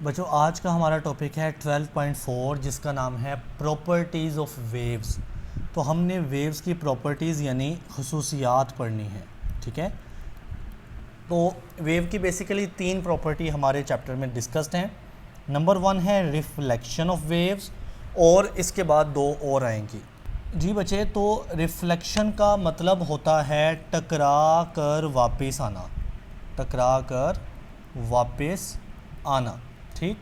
बच्चों आज का हमारा टॉपिक है 12.4 जिसका नाम है प्रॉपर्टीज़ ऑफ वेव्स। तो हमने वेव्स की प्रॉपर्टीज़ यानी खसूसियात पढ़नी है। ठीक है, तो वेव की बेसिकली तीन प्रॉपर्टी हमारे चैप्टर में डिस्कस्ड हैं। नंबर 1 है रिफ्लेक्शन ऑफ वेव्स और इसके बाद दो और आएंगी। जी बच्चे, तो रिफ्लेक्शन का मतलब होता है टकरा कर वापस आना, टकरा कर वापस आना। ठीक,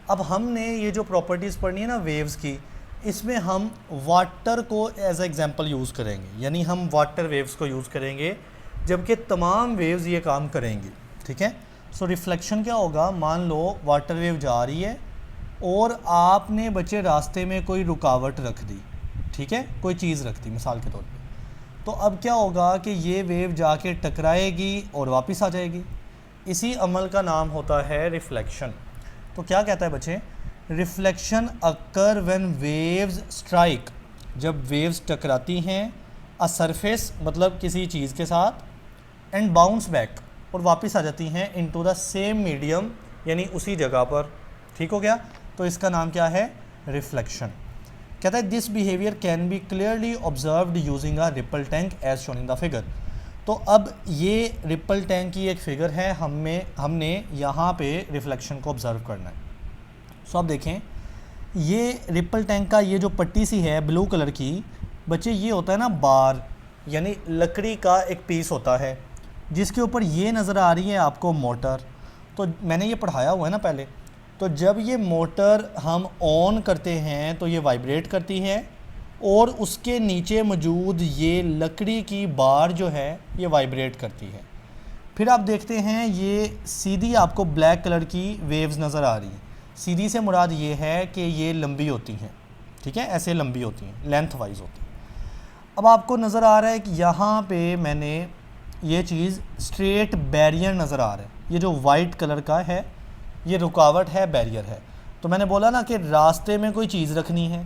अब हमने ये जो प्रॉपर्टीज़ पढ़नी है ना वेव्स की, इसमें हम वाटर को एज एग्जांपल यूज़ करेंगे, यानी हम वाटर वेव्स को यूज़ करेंगे जबकि तमाम वेव्स ये काम करेंगी। ठीक है, सो रिफ्लेक्शन क्या होगा, मान लो वाटर वेव जा रही है और आपने बच्चे रास्ते में कोई रुकावट रख दी। ठीक है, कोई चीज़ रख दी मिसाल के तौर पे, तो अब क्या होगा कि ये वेव जाके टकराएगी और वापस आ जाएगी। इसी अमल का नाम होता है रिफ्लेक्शन। तो क्या कहता है बच्चे, reflection occur when waves strike, जब वेव्स टकराती हैं अ सरफेस मतलब किसी चीज़ के साथ, एंड बाउंस बैक और वापस आ जाती हैं इनटू द सेम मीडियम यानी उसी जगह पर। ठीक हो गया, तो इसका नाम क्या है, रिफ्लेक्शन। कहता है this behaviour can be clearly observed using a ripple tank as shown in the figure. तो अब ये रिपल टैंक की एक फ़िगर है, हमने यहाँ पे रिफ्लेक्शन को ऑब्ज़र्व करना है। सो अब देखें, ये रिपल टैंक का ये जो पट्टी सी है ब्लू कलर की, बच्चे ये होता है ना बार, यानी लकड़ी का एक पीस होता है जिसके ऊपर ये नज़र आ रही है आपको मोटर। तो मैंने ये पढ़ाया हुआ है ना पहले, तो जब ये मोटर हम ऑन करते हैं तो ये वाइब्रेट करती है और उसके नीचे मौजूद ये लकड़ी की बार जो है ये वाइब्रेट करती है। फिर आप देखते हैं ये सीधी आपको ब्लैक कलर की वेव्स नज़र आ रही हैं। सीधी से मुराद ये है कि ये लंबी होती हैं। ठीक है, ऐसे लंबी होती हैं, लेंथ वाइज होती हैं। अब आपको नज़र आ रहा है कि यहाँ पे मैंने ये चीज़ स्ट्रेट बैरियर नज़र आ रहा है, ये जो वाइट कलर का है ये रुकावट है, बैरियर है। तो मैंने बोला ना कि रास्ते में कोई चीज़ रखनी है,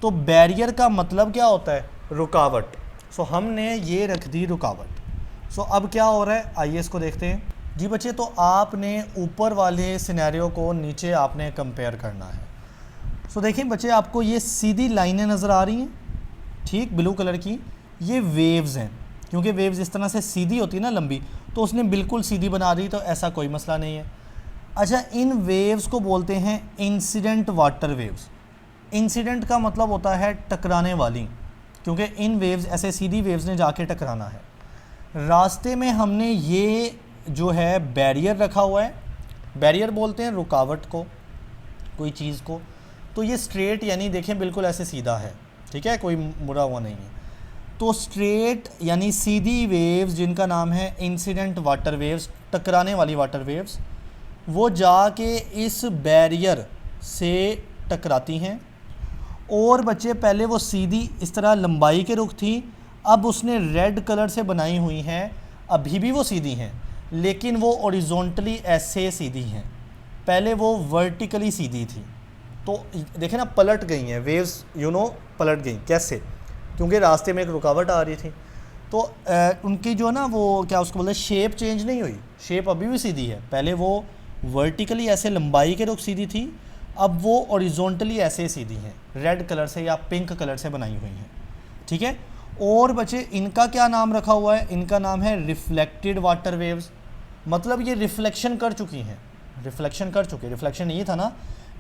तो बैरियर का मतलब क्या होता है, रुकावट। सो हमने ये रख दी रुकावट। सो अब क्या हो रहा है, आइए इसको देखते हैं। जी बच्चे, तो आपने ऊपर वाले सिनेरियो को नीचे आपने कंपेयर करना है। सो देखिए बच्चे, आपको ये सीधी लाइनें नज़र आ रही हैं, ठीक, ब्लू कलर की, ये वेव्स हैं। क्योंकि वेव्स इस तरह से सीधी होती है ना लंबी, तो उसने बिल्कुल सीधी बना दी, तो ऐसा कोई मसला नहीं है। अच्छा, इन वेव्स को बोलते हैं इंसिडेंट वाटर वेव्स। इंसिडेंट का मतलब होता है टकराने वाली, क्योंकि इन वेव्स ऐसे सीधी वेव्स ने जाके टकराना है। रास्ते में हमने ये जो है बैरियर रखा हुआ है, बैरियर बोलते हैं रुकावट को, कोई चीज़ को। तो ये स्ट्रेट यानी देखें बिल्कुल ऐसे सीधा है, ठीक है, कोई मुड़ा हुआ नहीं है। तो स्ट्रेट यानी सीधी वेव्स जिनका नाम है इंसिडेंट वाटर वेव्स, टकराने वाली वाटर वेव्स, वो जाके इस बैरियर से टकराती हैं। और बच्चे पहले वो सीधी इस तरह लंबाई के रुख थी, अब उसने रेड कलर से बनाई हुई हैं, अभी भी वो सीधी हैं लेकिन वो ओरिजोनटली ऐसे सीधी हैं, पहले वो वर्टिकली सीधी थी। तो देखें ना, पलट गई हैं वेव्स, पलट गई। कैसे, क्योंकि रास्ते में एक रुकावट आ रही थी। तो उनकी जो ना वो क्या उसको बोलते हैं, शेप चेंज नहीं हुई, शेप अभी भी सीधी है। पहले वो वर्टिकली ऐसे लंबाई के रुख सीधी थी, अब वो ओरिजोनटली ऐसे सीधी हैं, रेड कलर से या पिंक कलर से बनाई हुई हैं। ठीक है, और बच्चे इनका क्या नाम रखा हुआ है, इनका नाम है रिफ्लेक्टेड वाटर वेव्स। मतलब ये रिफ्लेक्शन कर चुकी हैं, रिफ्लेक्शन कर चुके। रिफ्लेक्शन ये था ना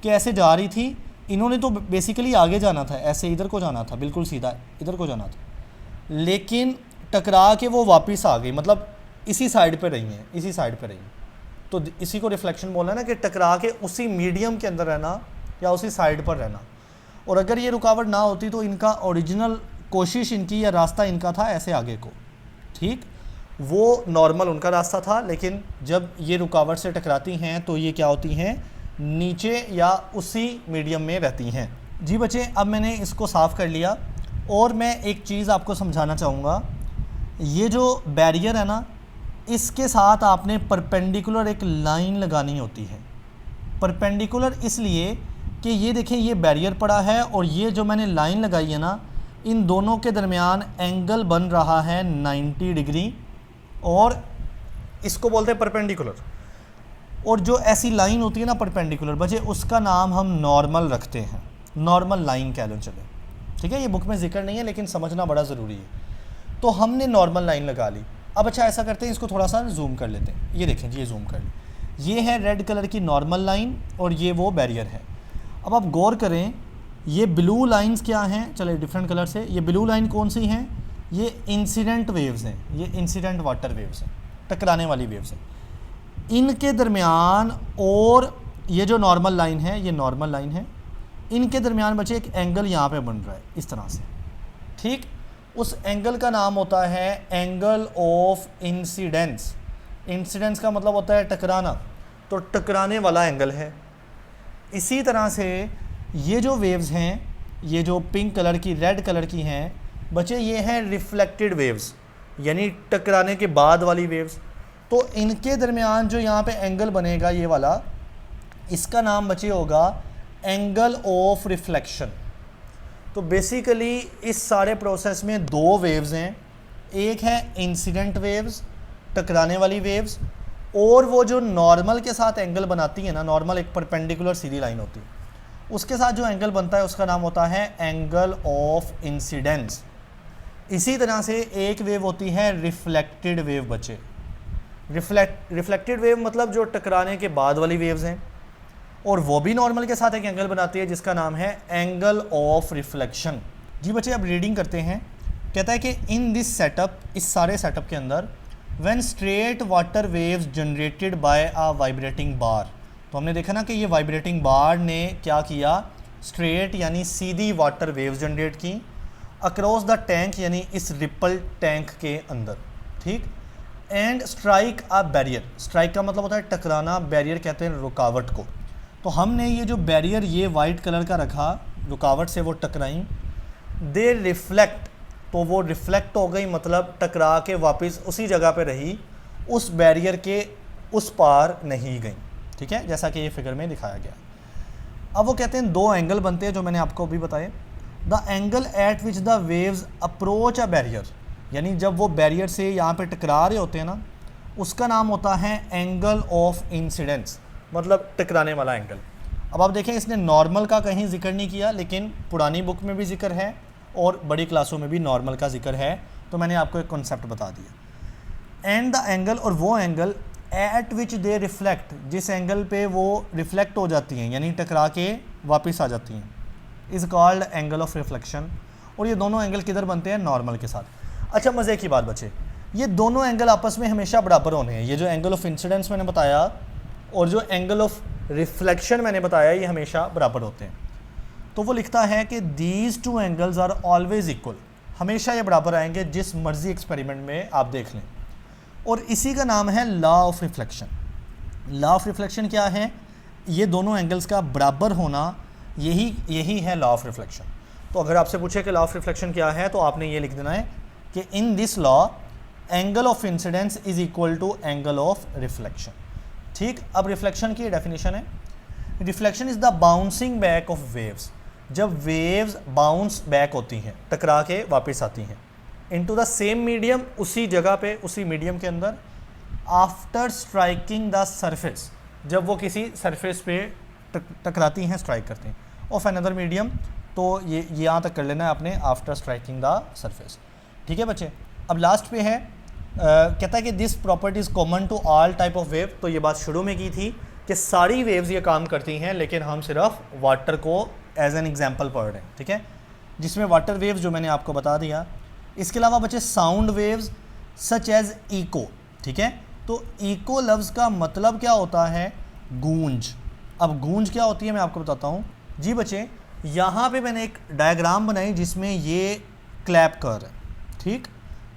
कि ऐसे जा रही थी, इन्होंने तो बेसिकली आगे जाना था, ऐसे इधर को जाना था, बिल्कुल सीधा इधर को जाना था, लेकिन टकरा के वो वापस आ गई, मतलब इसी साइड पर रही हैं, इसी साइड पर रही हैं। तो इसी को रिफ्लेक्शन बोला ना कि टकरा के उसी मीडियम के अंदर रहना या उसी साइड पर रहना। और अगर ये रुकावट ना होती तो इनका ओरिजिनल कोशिश इनकी या रास्ता इनका था ऐसे आगे को, ठीक, वो नॉर्मल उनका रास्ता था, लेकिन जब ये रुकावट से टकराती हैं तो ये क्या होती हैं, नीचे या उसी मीडियम में रहती हैं। जी बच्चे, अब मैंने इसको साफ़ कर लिया और मैं एक चीज़ आपको समझाना चाहूँगा। ये जो बैरियर है ना, इसके साथ आपने परपेंडिकुलर एक लाइन लगानी होती है। परपेंडिकुलर इसलिए कि ये देखें, ये बैरियर पड़ा है और ये जो मैंने लाइन लगाई है ना, इन दोनों के दरमियान एंगल बन रहा है 90 डिग्री, और इसको बोलते हैं परपेंडिकुलर। और जो ऐसी लाइन होती है ना परपेंडिकुलर बच्चे, उसका नाम हम नॉर्मल रखते हैं, नॉर्मल लाइन कह लो चले, ठीक है। ये बुक में जिक्र नहीं है लेकिन समझना बड़ा ज़रूरी है। तो हमने नॉर्मल लाइन लगा ली। अब अच्छा ऐसा करते हैं, इसको थोड़ा सा जूम कर लेते हैं। ये देखें जी, ये जूम कर ली, ये है रेड कलर की नॉर्मल लाइन और ये वो बैरियर है। अब आप गौर करें, ये ब्लू लाइंस क्या हैं, चले डिफरेंट कलर से, ये ब्लू लाइन कौन सी हैं, ये इंसिडेंट वेव्स हैं, ये इंसिडेंट वाटर वेव्स हैं, टकराने वाली वेव्स हैं। इनके दरमियान और ये जो नॉर्मल लाइन है, ये नॉर्मल लाइन है, इनके दरमियान बच्चे एक एंगल यहाँ पे बन रहा है इस तरह से, ठीक। उस एंगल का नाम होता है एंगल ऑफ इंसिडेंस। इंसिडेंस का मतलब होता है टकराना, तो टकराने वाला एंगल है। इसी तरह से ये जो वेव्स हैं, ये जो पिंक कलर की, रेड कलर की हैं बच्चे, ये हैं रिफ्लेक्टेड वेव्स, यानी टकराने के बाद वाली वेव्स। तो इनके दरमियान जो यहाँ पे एंगल बनेगा ये वाला, इसका नाम बच्चे होगा एंगल ऑफ रिफ्लेक्शन। तो बेसिकली इस सारे प्रोसेस में दो वेव्स हैं, एक है इंसिडेंट वेव्स, टकराने वाली वेव्स, और वो जो नॉर्मल के साथ एंगल बनाती है ना, नॉर्मल एक परपेंडिकुलर सीधी लाइन होती है, उसके साथ जो एंगल बनता है उसका नाम होता है एंगल ऑफ इंसिडेंस। इसी तरह से एक वेव होती है रिफ्लेक्टेड वेव बच्चे। रिफ्लेक्टेड वेव मतलब जो टकराने के बाद वाली वेव्स हैं, और वो भी नॉर्मल के साथ एक एंगल बनाती है जिसका नाम है एंगल ऑफ रिफ्लेक्शन। जी बच्चे अब रीडिंग करते हैं। कहता है कि इन दिस सेटअप, इस सारे सेटअप के अंदर, when straight water waves generated by a vibrating bar, तो हमने देखा ना कि ये वाइब्रेटिंग बार ने क्या किया, स्ट्रेट यानी सीधी वाटर वेव्स जनरेट की अक्रॉस द टैंक, यानी इस रिपल टैंक के अंदर, ठीक। And strike a barrier, strike का मतलब होता है टकराना, बैरियर कहते हैं रुकावट को। तो हमने ये जो बैरियर ये वाइट कलर का रखा, रुकावट से वो टकराई, दे रिफ्लेक्ट, तो वो रिफ्लेक्ट हो गई, मतलब टकरा के वापस उसी जगह पे रही, उस बैरियर के उस पार नहीं गई, ठीक है, जैसा कि ये फिगर में दिखाया गया। अब वो कहते हैं दो एंगल बनते हैं जो मैंने आपको अभी बताए। The angle eight which the waves approach a barrier, यानी जब वो बैरियर से यहाँ पे टकरा रहे होते हैं ना, उसका नाम होता है एंगल ऑफ इंसिडेंस, मतलब टकराने वाला एंगल। अब आप देखें, इसने नॉर्मल का कहीं जिक्र नहीं किया, लेकिन पुरानी बुक में भी जिक्र है और बड़ी क्लासों में भी नॉर्मल का जिक्र है, तो मैंने आपको एक कॉन्सेप्ट बता दिया। एंड द एंगल, और वो एंगल एट विच दे रिफ्लेक्ट, जिस एंगल पे वो रिफ्लेक्ट हो जाती हैं यानी टकरा के वापस आ जाती हैं, is called angle of reflection. और ये दोनों एंगल किधर बनते हैं, नॉर्मल के साथ। अच्छा मज़े की बात बच्चे, ये दोनों एंगल आपस में हमेशा बराबर होने हैं। ये जो एंगल ऑफ इंसिडेंस मैंने बताया और जो एंगल ऑफ रिफ्लेक्शन मैंने बताया, ये हमेशा बराबर होते हैं। तो वो लिखता है कि these two angles are always equal, हमेशा ये बराबर आएंगे जिस मर्जी एक्सपेरिमेंट में आप देख लें। और इसी का नाम है law of reflection. Law of reflection क्या है, ये दोनों एंगल्स का बराबर होना, यही है लॉ ऑफ रिफ्लेक्शन। तो अगर आपसे पूछे कि लॉ ऑफ रिफ्लेक्शन क्या है, तो आपने ये लिख देना है कि in this law angle of incidence is equal to angle of reflection, ठीक। अब रिफ्लेक्शन की डेफिनेशन है, reflection is the bouncing back of waves, जब वेव्स बाउंस बैक होती हैं, टकरा के वापस आती हैं, इनटू द सेम मीडियम, उसी जगह पे, उसी मीडियम के अंदर, आफ्टर स्ट्राइकिंग द सरफेस, जब वो किसी सरफेस पे टकराती हैं, स्ट्राइक करती हैं, ऑफ अनदर मीडियम। तो ये यहाँ तक कर लेना है आपने, आफ्टर स्ट्राइकिंग द सरफेस, ठीक है बच्चे। अब लास्ट पे है, कहता है कि this property is common to all type of wave. तो ये बात शुरू में की थी कि सारी वेव्स ये काम करती हैं, लेकिन हम सिर्फ वाटर को एज एन एग्जांपल पढ़ रहे हैं, ठीक है, जिसमें वाटर वेव्स जो मैंने आपको बता दिया। इसके अलावा बच्चे sound waves such as echo, ठीक है। तो इको लफ्ज़ का मतलब क्या होता है, गूंज। अब गूंज क्या होती है मैं आपको बताता हूँ। जी बच्चे, यहाँ पे मैंने एक डायग्राम बनाई जिसमें ये क्लैप कर है, ठीक।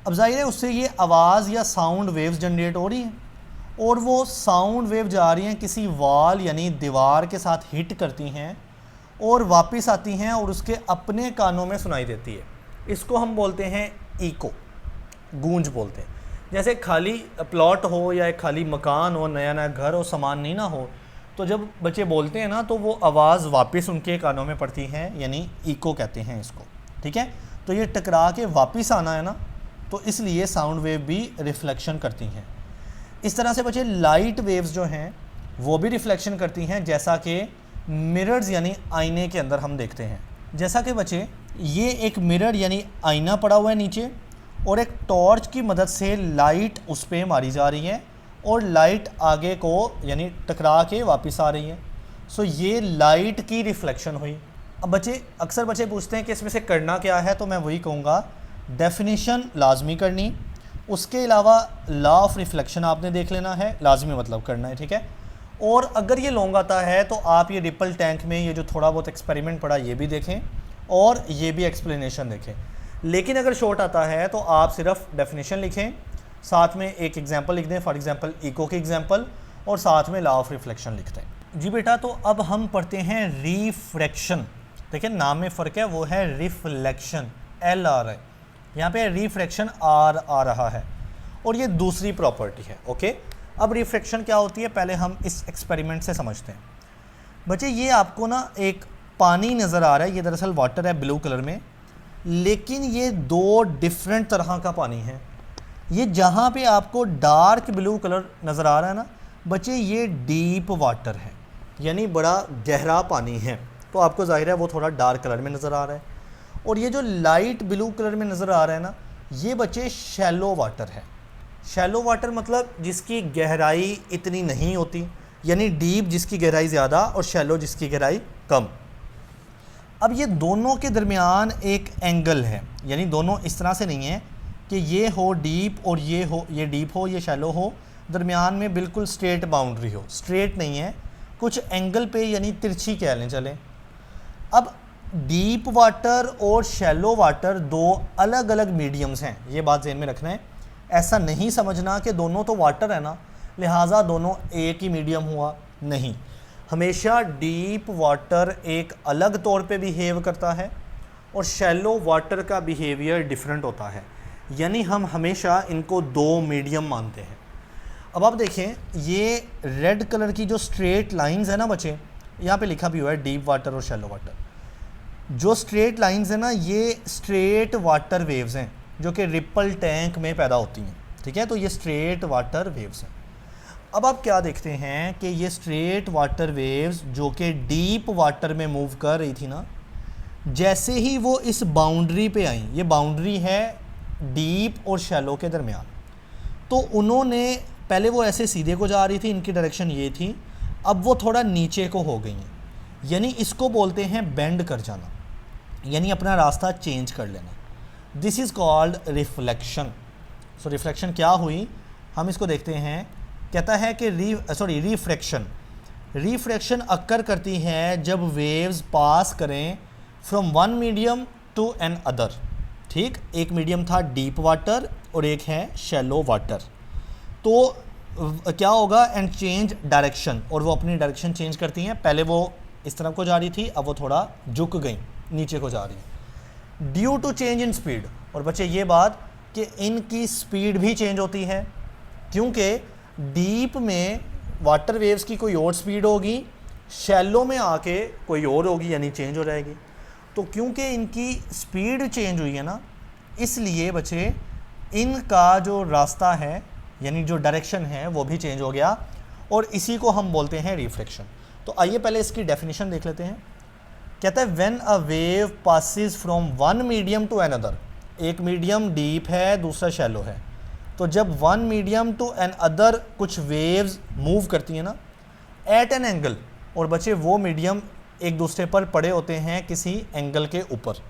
अब जाहिर है उससे ये आवाज़ या साउंड वेव्स जनरेट हो रही हैं, और वो साउंड वेव जा रही हैं किसी वॉल यानी दीवार के साथ हिट करती हैं और वापस आती हैं और उसके अपने कानों में सुनाई देती है। इसको हम बोलते हैं इको, गूंज बोलते हैं। जैसे खाली प्लॉट हो या एक खाली मकान हो, नया नया घर हो, सामान नहीं ना हो, तो जब बच्चे बोलते हैं ना तो वो आवाज़ वापस उनके कानों में पड़ती है, यानी इको कहते हैं इसको, ठीक है। तो ये टकरा के वापस आना है ना, तो इसलिए साउंड वेव भी रिफ्लेक्शन करती हैं। इस तरह से बच्चे लाइट वेव्स जो हैं वो भी रिफ्लेक्शन करती हैं, जैसा कि मिरर्स यानी आईने के अंदर हम देखते हैं। जैसा कि बच्चे ये एक मिरर यानी आईना पड़ा हुआ है नीचे, और एक टॉर्च की मदद से लाइट उस पर मारी जा रही है और लाइट आगे को यानी टकरा के वापस आ रही है। सो ये लाइट की रिफ्लेक्शन हुई। अब बच्चे अक्सर बच्चे पूछते हैं कि इसमें से करना क्या है, तो मैं वही कहूँगा डेफिनेशन लाजमी करनी, उसके अलावा लॉ ऑफ रिफ्लेक्शन आपने देख लेना है, लाजमी मतलब करना है, ठीक है। और अगर ये लॉन्ग आता है तो आप ये रिपल टैंक में ये जो थोड़ा बहुत एक्सपेरिमेंट पड़ा ये भी देखें और ये भी एक्सप्लेनेशन देखें। लेकिन अगर शॉर्ट आता है तो आप सिर्फ डेफिनेशन लिखें, साथ में एक एग्जांपल लिख दें, फॉर एग्जांपल इको की एग्जांपल, और साथ में लॉ ऑफ रिफ्लेक्शन लिख दें। जी बेटा, तो अब हम पढ़ते हैं रिफ्रैक्शन। देखिए नाम में फ़र्क है, वो है रिफ्लेक्शन, एल आ रहा है, यहाँ पे रिफ्रैक्शन आर आ रहा है, और ये दूसरी प्रॉपर्टी है। ओके, अब रिफ्रैक्शन क्या होती है पहले हम इस एक्सपेरिमेंट से समझते हैं। बच्चे ये आपको ना एक पानी नज़र आ रहा है, ये दरअसल वाटर है ब्लू कलर में, लेकिन ये दो डिफरेंट तरह का पानी है। ये जहाँ पे आपको डार्क ब्लू कलर नज़र आ रहा है ना बच्चे, ये डीप वाटर है, यानी बड़ा गहरा पानी है, तो आपको जाहिर है वो थोड़ा डार्क कलर में नज़र आ रहा है। और ये जो लाइट ब्लू कलर में नज़र आ रहा है ना, ये बच्चे शैलो वाटर है। शैलो वाटर मतलब जिसकी गहराई इतनी नहीं होती, यानी डीप जिसकी गहराई ज़्यादा और शैलो जिसकी गहराई कम। अब ये दोनों के दरमियान एक एंगल है, यानी दोनों इस तरह से नहीं है कि ये हो डीप और ये डीप हो, ये शैलो हो, दरमियान में बिल्कुल स्ट्रेट बाउंड्री हो, स्ट्रेट नहीं है, कुछ एंगल पे यानी तिरछी कह लें चले। अब डीप वाटर और शैलो वाटर दो अलग अलग मीडियम्स हैं, ये बात ज़हन में रखना है। ऐसा नहीं समझना कि दोनों तो वाटर है ना लिहाजा दोनों एक ही मीडियम हुआ, नहीं। हमेशा डीप वाटर एक अलग तौर पे बिहेव करता है और शैलो वाटर का बिहेवियर डिफरेंट होता है, यानी हम हमेशा इनको दो मीडियम मानते हैं। अब आप देखें ये रेड कलर की जो स्ट्रेट लाइंस है ना बच्चे, यहाँ पे लिखा भी हुआ है डीप वाटर और शैलो वाटर। जो स्ट्रेट लाइंस है ना ये स्ट्रेट वाटर वेव्स हैं जो कि रिपल टैंक में पैदा होती हैं, ठीक है। तो ये स्ट्रेट वाटर वेव्स हैं। अब आप क्या देखते हैं कि ये स्ट्रेट वाटर वेव्स जो कि डीप वाटर में मूव कर रही थी ना, जैसे ही वो इस बाउंड्री पे आई, ये बाउंड्री है डीप और शैलो के दरमियान, तो उन्होंने पहले वो ऐसे सीधे को जा रही थी, इनकी डायरेक्शन ये थी, अब वो थोड़ा नीचे को हो गई हैं, यानी इसको बोलते हैं बेंड कर जाना, यानी अपना रास्ता चेंज कर लेना। This is called reflection. So reflection क्या हुई, हम इसको देखते हैं। कहता है कि रिफ्रैक्शन अक्कर करती है जब वेव्स पास करें from one medium to another, ठीक। एक मीडियम था डीप वाटर और एक है शैलो वाटर, तो क्या होगा, एंड चेंज डायरेक्शन, और वो अपनी डायरेक्शन चेंज करती हैं। पहले वो इस तरफ को जा रही थी, अब वो थोड़ा झुक गई, नीचे को जा रही है, due to change in speed. और बच्चे ये बात कि इनकी स्पीड भी चेंज होती है, क्योंकि डीप में वाटर वेव्स की कोई और स्पीड होगी, शैलो में आके कोई और होगी, यानी चेंज हो जाएगी। तो क्योंकि इनकी स्पीड चेंज हुई है ना, इसलिए बच्चे इनका जो रास्ता है यानी जो डायरेक्शन है वो भी चेंज हो गया, और इसी को हम बोलते हैं रिफ्रैक्शन। तो आइए पहले इसकी डेफिनेशन देख लेते हैं। कहता है when a wave passes from one medium to another, एक मीडियम डीप है दूसरा शैलो है, तो जब one medium to another कुछ वेव्स मूव करती हैं ना एट एन एंगल, और बच्चे वो मीडियम एक दूसरे पर पड़े होते हैं किसी एंगल के ऊपर,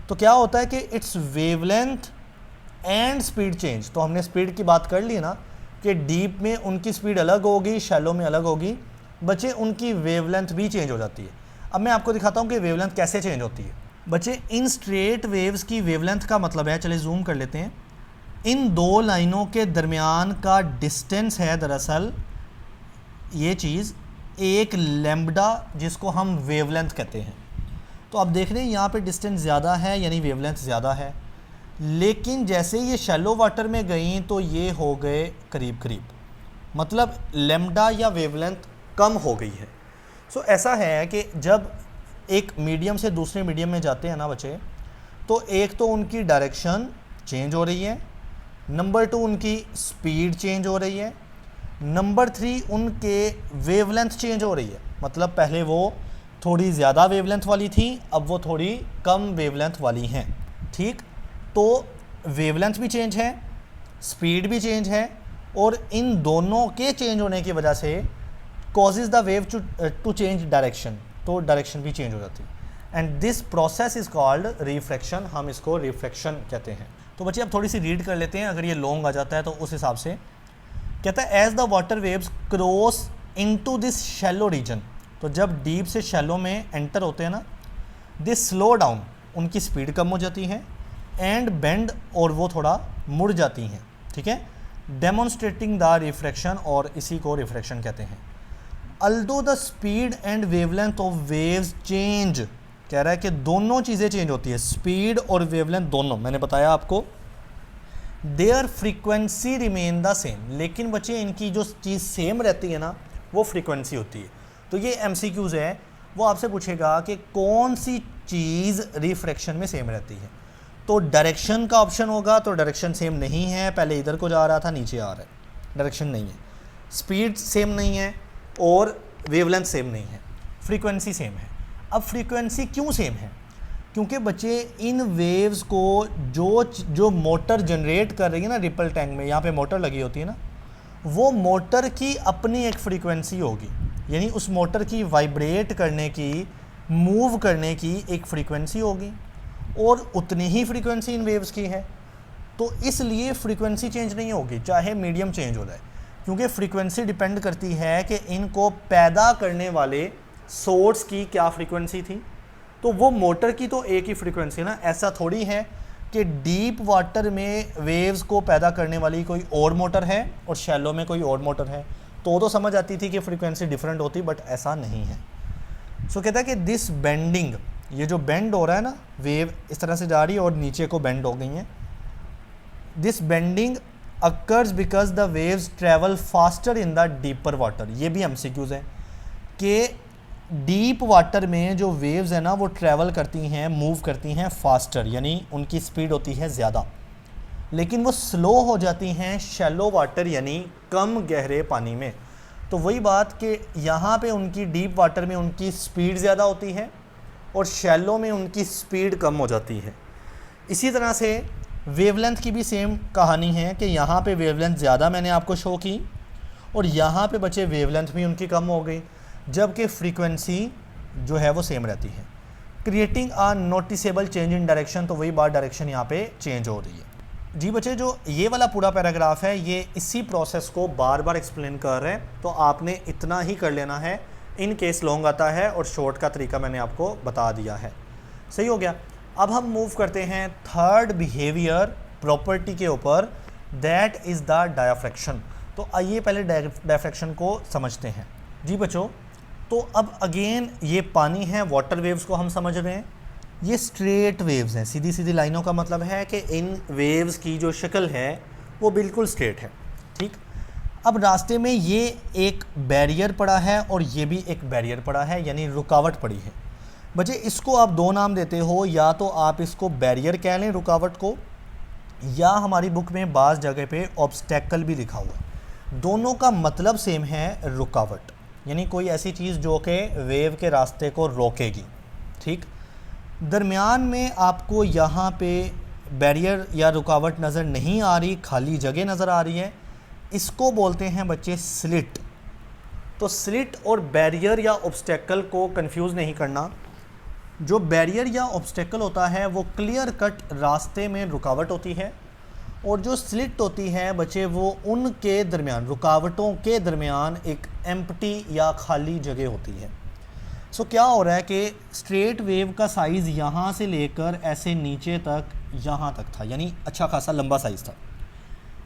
तो क्या होता है कि it's wavelength and speed change. तो हमने स्पीड की बात कर ली ना कि डीप में उनकी स्पीड अलग होगी, शैलो में अलग होगी, बच्चे उनकी वेवलेंथ भी चेंज हो जाती है। अब मैं आपको दिखाता हूँ कि वेवलेंथ कैसे चेंज होती है। बच्चे इन स्ट्रेट वेव्स की वेवलेंथ का मतलब है, चलिए जूम कर लेते हैं, इन दो लाइनों के दरमियान का डिस्टेंस है दरअसल ये चीज़ एक लैम्बडा, जिसको हम वेवलेंथ कहते हैं। तो आप देख रहे हैं यहाँ पे डिस्टेंस ज़्यादा है यानी वेवलेंथ ज़्यादा है, लेकिन जैसे ये शैलो वाटर में गई तो ये हो गए करीब करीब, मतलब लैम्बडा या वेवलेंथ कम हो गई है। सो ऐसा है कि जब एक मीडियम से दूसरे मीडियम में जाते हैं ना बच्चे, तो एक तो उनकी डायरेक्शन चेंज हो रही है, नंबर 2 उनकी स्पीड चेंज हो रही है, नंबर 3, उनके वेवलेंथ चेंज हो रही है, मतलब पहले वो थोड़ी ज़्यादा वेवलेंथ वाली थी, अब वो थोड़ी कम वेवलेंथ वाली हैं। ठीक, तो वेवलेंथ भी चेंज है, स्पीड भी चेंज है, और इन दोनों के चेंज होने की वजह से causes the wave to change direction, तो डायरेक्शन भी चेंज हो जाती है। And this process is called refraction, हम इसको रिफ्रैक्शन कहते हैं। तो बच्चे अब थोड़ी सी रीड कर लेते हैं, अगर ये लॉन्ग आ जाता है तो उस हिसाब से कहता है as the water waves cross into this shallow region, तो जब डीप से शैलो में एंटर होते हैं ना, दिस स्लो डाउन, उनकी स्पीड कम हो जाती है, एंड बेंड, और वो थोड़ा मुड़ जाती हैं। ठीक है, डेमोन्स्ट्रेटिंग द रिफ्रैक्शन, और इसी को रिफ्रैक्शन कहते हैं। Although the speed and wavelength of waves change, कह रहा है कि दोनों चीज़ें चेंज होती है, स्पीड और वेवलेंथ दोनों, मैंने बताया आपको। There frequency remain the same, लेकिन बच्चे इनकी जो चीज़ सेम रहती है ना, वो फ्रीक्वेंसी होती है। तो ये MCQs है, वो आपसे पूछेगा कि कौन सी चीज़ रिफ्रैक्शन में सेम रहती है। तो डायरेक्शन का ऑप्शन होगा, तो डायरेक्शन सेम नहीं है, पहले इधर को जा रहा था नीचे आ रहा है, डायरेक्शन नहीं है। स्पीड सेम नहीं है और वेवलेंथ सेम नहीं है, फ्रीक्वेंसी सेम है। अब फ्रीक्वेंसी क्यों सेम है? क्योंकि बच्चे इन वेव्स को जो मोटर जनरेट कर रही है ना रिपल टैंक में, यहाँ पे मोटर लगी होती है ना, वो मोटर की अपनी एक फ्रीक्वेंसी होगी, यानी उस मोटर की वाइब्रेट करने की, मूव करने की एक फ्रीक्वेंसी होगी, और उतनी ही फ्रीक्वेंसी इन वेव्स की है। तो इसलिए फ्रीक्वेंसी चेंज नहीं होगी चाहे मीडियम चेंज हो जाए, क्योंकि फ्रीक्वेंसी डिपेंड करती है कि इनको पैदा करने वाले सोर्स की क्या फ्रीक्वेंसी थी। तो वो मोटर की तो एक ही फ्रीक्वेंसी ना, ऐसा थोड़ी है कि डीप वाटर में वेव्स को पैदा करने वाली कोई और मोटर है और शैलो में कोई और मोटर है, तो समझ आती थी कि फ्रीक्वेंसी डिफरेंट होती, बट ऐसा नहीं है। सो कहता है कि दिस बेंडिंग, ये जो बेंड हो रहा है ना, वेव इस तरह से जा रही है और नीचे को बेंड हो गई है, this bending occurs because the waves travel faster in the deeper water. ये भी MCQs है कि डीप वाटर में जो वेव्स है ना, वो ट्रैवल करती हैं, मूव करती हैं फास्टर, यानी उनकी स्पीड होती है ज़्यादा, लेकिन वो स्लो हो जाती हैं शैलो वाटर, यानी कम गहरे पानी में। तो वही बात कि यहाँ पे उनकी डीप वाटर में उनकी स्पीड ज़्यादा होती है और शैलो में उनकी स्पीड कम हो जाती है। इसी तरह से वेवलेंथ की भी सेम कहानी है कि यहाँ पे वेवलेंथ ज़्यादा मैंने आपको शो की, और यहाँ पे बचे वेवलेंथ भी उनकी कम हो गई, जबकि फ्रीक्वेंसी जो है वो सेम रहती है, creating a noticeable change in direction. तो वही बात, डायरेक्शन यहाँ पे चेंज हो रही है। जी बच्चे, जो ये वाला पूरा पैराग्राफ है ये इसी प्रोसेस को बार बार एक्सप्लेन कर रहे हैं, तो आपने इतना ही कर लेना है। इन केस लॉन्ग आता है और शॉर्ट का तरीका मैंने आपको बता दिया है। सही हो गया। अब हम मूव करते हैं थर्ड बिहेवियर प्रॉपर्टी के ऊपर, दैट इज़ द डायफ्रैक्शन। तो आइए पहले डायफ्रैक्शन को समझते हैं। जी बच्चों, तो अब अगेन ये पानी है, वाटर वेव्स को हम समझ रहे हैं, ये स्ट्रेट वेव्स हैं, सीधी सीधी लाइनों का मतलब है कि इन वेव्स की जो शक्ल है वो बिल्कुल स्ट्रेट है। ठीक, अब रास्ते में ये एक बैरियर पड़ा है और ये भी एक बैरियर पड़ा है, यानी रुकावट पड़ी है। बच्चे, इसको आप दो नाम देते हो, या तो आप इसको बैरियर कह लें रुकावट को, या हमारी बुक में बाज़ जगह पे ऑब्स्टेकल भी लिखा हुआ है। दोनों का मतलब सेम है, रुकावट, यानी कोई ऐसी चीज़ जो कि वेव के रास्ते को रोकेगी। ठीक, दरमियान में आपको यहाँ पे बैरियर या रुकावट नज़र नहीं आ रही, खाली जगह नज़र आ रही है, इसको बोलते हैं बच्चे स्लिट। तो स्लिट और बैरियर या ऑब्स्टेकल को कंफ्यूज नहीं करना। जो बैरियर या ऑब्स्टेकल होता है वो क्लियर कट रास्ते में रुकावट होती है, और जो स्लिट होती है बच्चे वो उनके दरमियान, रुकावटों के दरमियान एक एम्प्टी या खाली जगह होती है। सो क्या हो रहा है कि स्ट्रेट वेव का साइज़ यहाँ से लेकर ऐसे नीचे तक यहाँ तक था, यानी अच्छा खासा लंबा साइज़ था।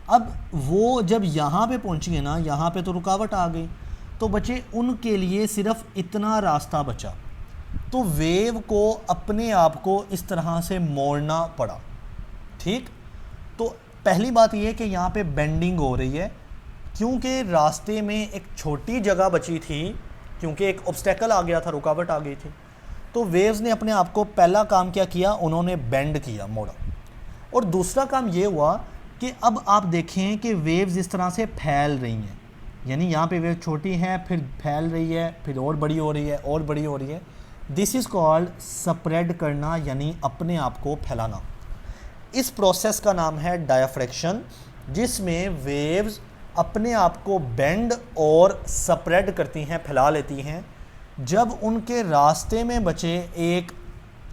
अब वो जब यहाँ पे पहुँची है ना, यहाँ पे तो रुकावट आ गई, तो बच्चे उनके लिए सिर्फ इतना रास्ता बचा, तो वेव को अपने आप को इस तरह से मोड़ना पड़ा। ठीक, तो पहली बात ये है कि यहाँ पे बेंडिंग हो रही है, क्योंकि रास्ते में एक छोटी जगह बची थी, क्योंकि एक ऑब्स्टेकल आ गया था, रुकावट आ गई थी। तो वेव्स ने अपने आप को पहला काम क्या किया, उन्होंने बेंड किया, मोड़ा। और दूसरा काम ये हुआ कि अब आप देखें कि वेव्स इस तरह से फैल रही हैं, यानी यहाँ पे वेव छोटी है, फिर फैल रही है, फिर और बड़ी हो रही है, और बड़ी हो रही है। दिस इज़ कॉल्ड स्प्रेड करना, यानी अपने आप को फैलाना। इस प्रोसेस का नाम है डायफ्रैक्शन, जिसमें वेव्स अपने आप को बेंड और स्प्रेड करती हैं, फैला लेती हैं। जब उनके रास्ते में बचे एक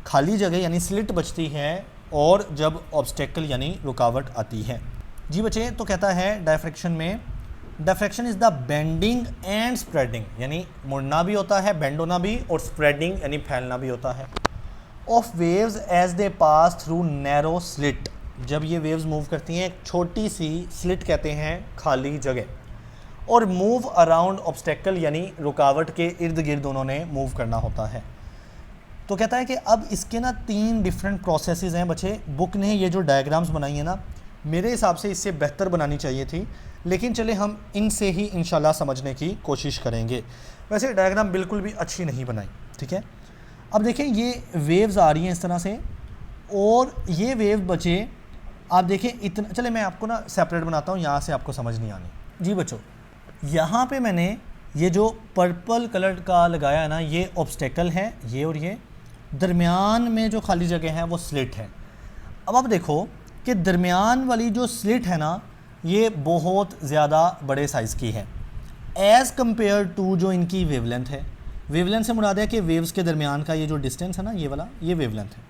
खाली जगह यानी स्लिट बचती है, और जब ऑब्स्टेकल यानी रुकावट आती है। जी बच्चे, तो कहता है डायफ्रैक्शन में, diffraction is the bending and spreading, यानी मुड़ना भी होता है, बेंड होना भी, और स्प्रेडिंग यानी फैलना भी होता है, of waves as they pass through narrow slit. जब ये वेव्स मूव करती हैं, एक छोटी सी स्लिट कहते हैं खाली जगह, और मूव अराउंड ऑब्स्टेकल यानी रुकावट के इर्द गिर्द उन्होंने मूव करना होता है। तो कहता है कि अब इसके ना 3 डिफरेंट प्रोसेसेस हैं बच्चे। बुक ने ये जो डायग्राम्स बनाई है ना, मेरे हिसाब से इससे बेहतर बनानी चाहिए थी, लेकिन चले हम इनसे ही इंशाल्लाह समझने की कोशिश करेंगे। वैसे डायग्राम बिल्कुल भी अच्छी नहीं बनाई, ठीक है। अब देखें, ये वेव्स आ रही हैं इस तरह से, और ये वेव बचे आप देखें इतना, चले मैं आपको ना सेपरेट बनाता हूँ, यहाँ से आपको समझ नहीं आनी। जी बच्चों, यहाँ पे मैंने ये जो पर्पल कलर का लगाया है ना, ये ऑब्स्टेकल है, ये, और ये दरमियान में जो खाली जगह है वो स्लिट है। अब आप देखो कि दरमियान वाली जो स्लिट है ना, ये बहुत ज़्यादा बड़े साइज़ की है एज़ कम्पेयर टू जो इनकी वेवलेंथ है। वेवलेंथ से मुराद है कि वेव्स के दरमियान का ये जो डिस्टेंस है ना, ये वाला, ये वेवलेंथ है,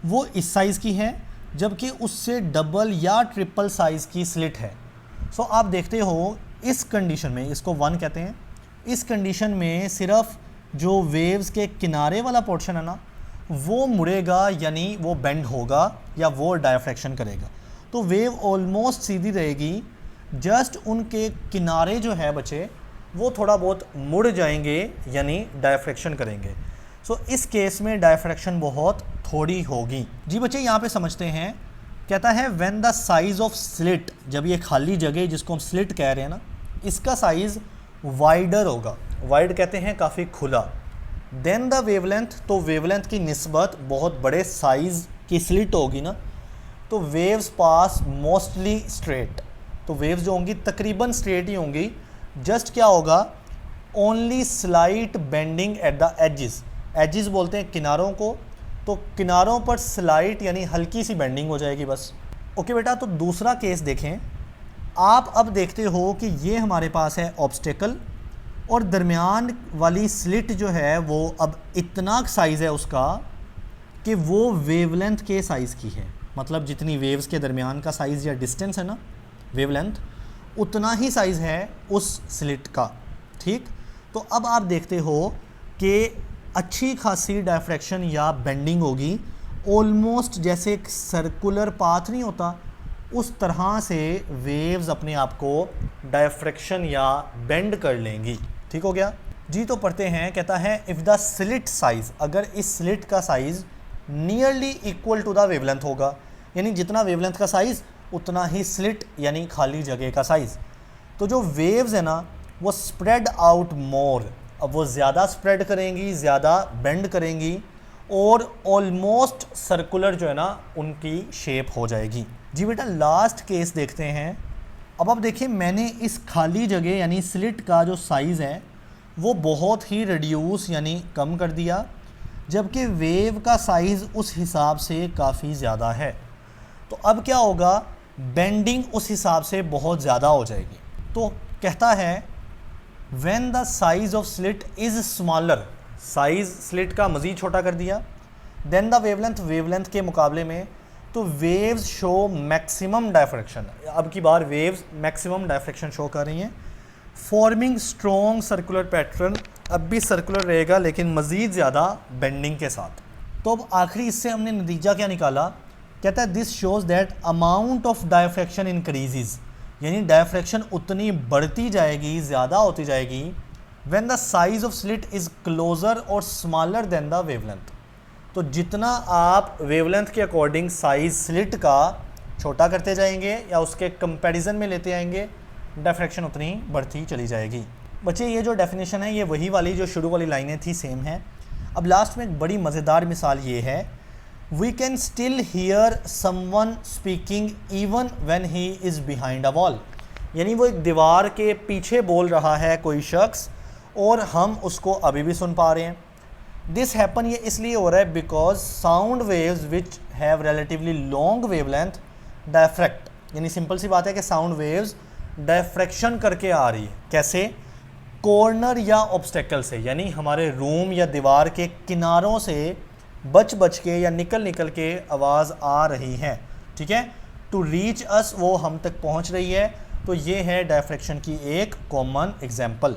वो इस साइज़ की है, जबकि उससे डबल या ट्रिपल साइज़ की स्लिट है। सो आप देखते हो इस कंडीशन में, इसको 1 कहते हैं, इस कंडीशन में सिर्फ जो वेव्स के किनारे वाला पोर्शन है ना, वो मुड़ेगा, यानी वो बेंड होगा या वो डायफ्रैक्शन करेगा। तो वेव ऑलमोस्ट सीधी रहेगी, जस्ट उनके किनारे जो है बच्चे वो थोड़ा बहुत मुड़ जाएंगे, यानी डायफ्रैक्शन करेंगे। सो इस केस में डायफ्रैक्शन बहुत थोड़ी होगी। जी बच्चे, यहाँ पे समझते हैं, कहता है when the size of slit, जब ये खाली जगह जिसको हम स्लिट कह रहे हैं ना, इसका साइज़ वाइडर होगा, वाइड कहते हैं काफ़ी खुला, देन द वेवलेंथ, तो वेवलेंथ की निस्बत बहुत बड़े साइज़ की स्लिट होगी ना, तो वेव्स पास मोस्टली स्ट्रेट, तो वेव्स जो होंगी तकरीबन स्ट्रेट ही होंगी। जस्ट क्या होगा, only slight bending at the edges, edges बोलते हैं किनारों को, तो किनारों पर स्लाइट यानी हल्की सी बेंडिंग हो जाएगी बस। ओके बेटा, तो दूसरा केस देखें आप। अब देखते हो कि ये हमारे पास है ऑब्स्टेकल, और दरमियान वाली स्लिट जो है वो अब इतना साइज़ है उसका कि वो वेवलेंथ के साइज़ की है, मतलब जितनी वेव्स के दरमियान का साइज़ या डिस्टेंस है ना, वेवलेंथ, उतना ही साइज़ है उस स्लिट का, ठीक। तो अब आप देखते हो कि अच्छी खासी डायफ्रैक्शन या बेंडिंग होगी, ऑलमोस्ट जैसे एक सर्कुलर पाथ नहीं होता, उस तरह से वेव्स अपने आप को डायफ्रैक्शन या बेंड कर लेंगी। ठीक हो गया जी। तो पढ़ते हैं, कहता है इफ़ द स्लिट साइज़, अगर इस स्लिट का size nearly equal to the wavelength होगा, यानी जितना वेवलेंथ का साइज़ उतना ही स्लिट यानी खाली जगह का साइज़, तो जो वेव्स है ना वो स्प्रेड आउट मोर, अब वो ज़्यादा स्प्रेड करेंगी, ज़्यादा बेंड करेंगी, और ऑलमोस्ट सर्कुलर जो है ना उनकी शेप हो जाएगी। जी बेटा, लास्ट केस देखते हैं। अब देखिए, मैंने इस खाली जगह यानी स्लिट का जो साइज़ है वो बहुत ही रिड्यूस यानी कम कर दिया, जबकि वेव का साइज़ उस हिसाब से काफ़ी ज़्यादा है। तो अब क्या होगा, बेंडिंग उस हिसाब से बहुत ज़्यादा हो जाएगी। तो कहता है when the size of slit is smaller, size slit का मज़ीद छोटा कर दिया, देन द वेवलेंथ, वेवलेंथ के मुकाबले में, तो वेव्स शो मैक्सिमम डायफ्रैक्शन। अब की बार वेव्स मैक्सिमम डायफ्रैक्शन शो कर रही हैं, फॉर्मिंग स्ट्रॉन्ग सर्कुलर पैटर्न, अब भी सर्कुलर रहेगा लेकिन मज़ीद ज़्यादा बेंडिंग के साथ। तो अब आखिरी इससे हमने नतीजा क्या निकाला, कहता है this shows that amount of diffraction increases, यानी डायफ्रैक्शन उतनी बढ़ती जाएगी, ज़्यादा होती जाएगी, when the size of slit is closer और स्मॉलर देन द वेवलेंथ। तो जितना आप वेवलेंथ के अकॉर्डिंग साइज़ स्लिट का छोटा करते जाएंगे या उसके कंपैरिजन में लेते आएंगे, डायफ्रैक्शन उतनी बढ़ती चली जाएगी। बच्चे, ये जो डेफिनेशन है ये वही वाली जो शुरू वाली लाइनें थी सेम है। अब लास्ट में एक बड़ी मज़ेदार मिसाल ये है, we can still hear someone speaking even when he is behind a wall, यानी वो एक दीवार के पीछे बोल रहा है कोई शख्स और हम उसको अभी भी सुन पा रहे हैं। दिस हैपन ये इसलिए हो रहा है because sound waves which have relatively long wavelength diffract, यानी सिंपल सी बात है कि साउंड वेव्स डायफ्रैक्शन करके आ रही है। कैसे? कॉर्नर या ऑब्स्टेकल से, यानी हमारे रूम या दीवार के किनारों से बच के या निकल के आवाज़ आ रही है। ठीक है, टू रीच अस, वो हम तक पहुंच रही है। तो ये है डायफ्रैक्शन की एक कॉमन एग्जाम्पल।